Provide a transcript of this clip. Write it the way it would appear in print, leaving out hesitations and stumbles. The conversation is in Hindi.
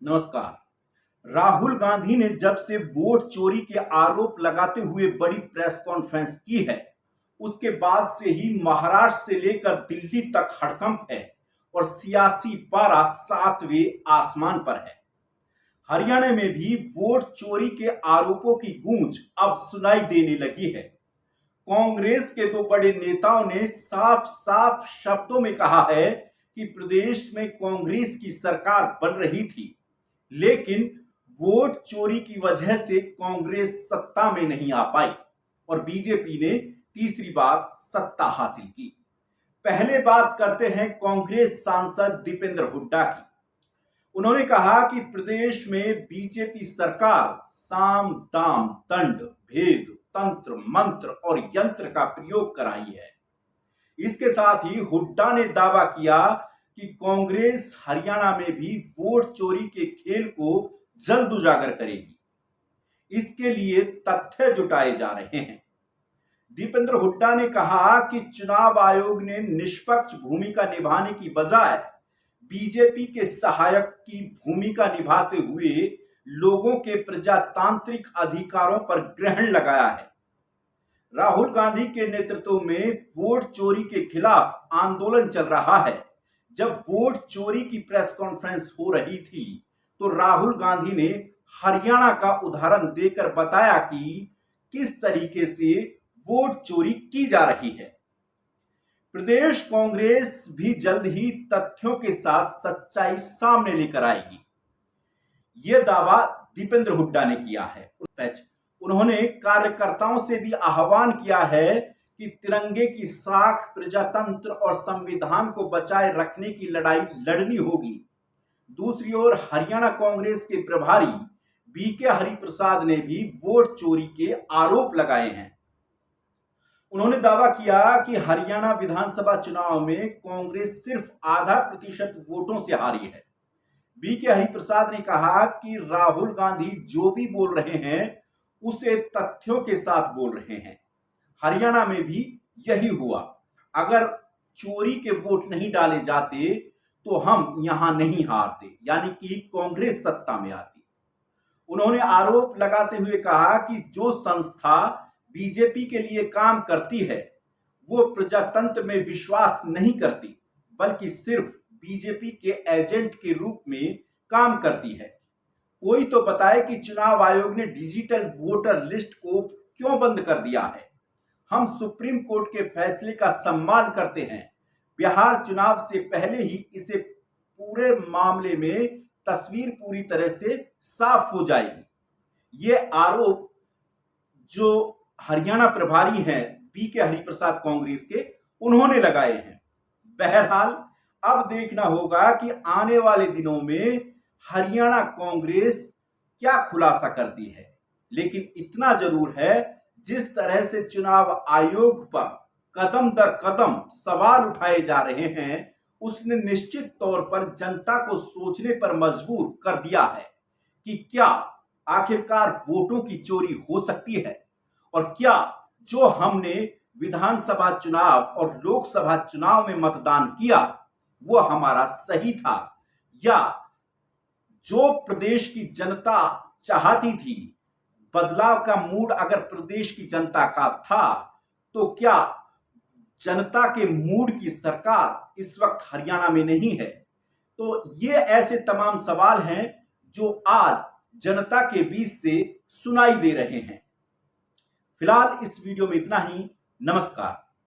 नमस्कार। राहुल गांधी ने जब से वोट चोरी के आरोप लगाते हुए बड़ी प्रेस कॉन्फ्रेंस की है, उसके बाद से ही महाराष्ट्र से लेकर दिल्ली तक हड़कंप है और सियासी पारा सातवें आसमान पर है। हरियाणा में भी वोट चोरी के आरोपों की गूंज अब सुनाई देने लगी है। कांग्रेस के दो बड़े नेताओं ने साफ साफ शब्दों में कहा है कि प्रदेश में कांग्रेस की सरकार बन रही थी, लेकिन वोट चोरी की वजह से कांग्रेस सत्ता में नहीं आ पाई और बीजेपी ने तीसरी बार सत्ता हासिल की। पहले बात करते हैं कांग्रेस सांसद दीपेंद्र हुड्डा की। उन्होंने कहा कि प्रदेश में बीजेपी सरकार साम दाम दंड भेद तंत्र मंत्र और यंत्र का प्रयोग कर रही है। इसके साथ ही हुड्डा ने दावा किया कि कांग्रेस हरियाणा में भी वोट चोरी के खेल को जल्द उजागर करेगी। इसके लिए तथ्य जुटाए जा रहे हैं। दीपेंद्र हुड्डा ने कहा कि चुनाव आयोग ने निष्पक्ष भूमिका निभाने की बजाय बीजेपी के सहायक की भूमिका निभाते हुए लोगों के प्रजातांत्रिक अधिकारों पर ग्रहण लगाया है। राहुल गांधी के नेतृत्व में वोट चोरी के खिलाफ आंदोलन चल रहा है। जब वोट चोरी की प्रेस कॉन्फ्रेंस हो रही थी तो राहुल गांधी ने हरियाणा का उदाहरण देकर बताया कि किस तरीके से वोट चोरी की जा रही है। प्रदेश कांग्रेस भी जल्द ही तथ्यों के साथ सच्चाई सामने लेकर आएगी, यह दावा दीपेंद्र हुड्डा ने किया है। उन्होंने कार्यकर्ताओं से भी आह्वान किया है कि तिरंगे की साख, प्रजातंत्र और संविधान को बचाए रखने की लड़ाई लड़नी होगी। दूसरी ओर हरियाणा कांग्रेस के प्रभारी बीके हरिप्रसाद ने भी वोट चोरी के आरोप लगाए हैं। उन्होंने दावा किया कि हरियाणा विधानसभा चुनाव में कांग्रेस सिर्फ आधा प्रतिशत वोटों से हारी है। बीके हरिप्रसाद ने कहा कि राहुल गांधी जो भी बोल रहे हैं उसे तथ्यों के साथ बोल रहे हैं। हरियाणा में भी यही हुआ। अगर चोरी के वोट नहीं डाले जाते तो हम यहां नहीं हारते, यानी कि कांग्रेस सत्ता में आती। उन्होंने आरोप लगाते हुए कहा कि जो संस्था बीजेपी के लिए काम करती है वो प्रजातंत्र में विश्वास नहीं करती, बल्कि सिर्फ बीजेपी के एजेंट के रूप में काम करती है। कोई तो बताए कि चुनाव आयोग ने डिजिटल वोटर लिस्ट को क्यों बंद कर दिया है। हम सुप्रीम कोर्ट के फैसले का सम्मान करते हैं। बिहार चुनाव से पहले ही इसे पूरे मामले में तस्वीर पूरी तरह से साफ हो जाएगी। ये आरोप जो हरियाणा प्रभारी हैं बीके हरिप्रसाद कांग्रेस के, उन्होंने लगाए हैं। बहरहाल अब देखना होगा कि आने वाले दिनों में हरियाणा कांग्रेस क्या खुलासा करती है। लेकिन इतना जरूर है, जिस तरह से चुनाव आयोग पर कदम दर कदम सवाल उठाए जा रहे हैं, उसने निश्चित तौर पर जनता को सोचने पर मजबूर कर दिया है कि क्या आखिरकार वोटों की चोरी हो सकती है और क्या जो हमने विधानसभा चुनाव और लोकसभा चुनाव में मतदान किया वो हमारा सही था, या जो प्रदेश की जनता चाहती थी, बदलाव का मूड अगर प्रदेश की जनता का था, तो क्या जनता के मूड की सरकार इस वक्त हरियाणा में नहीं है। तो ये ऐसे तमाम सवाल हैं जो आज जनता के बीच से सुनाई दे रहे हैं। फिलहाल इस वीडियो में इतना ही। नमस्कार।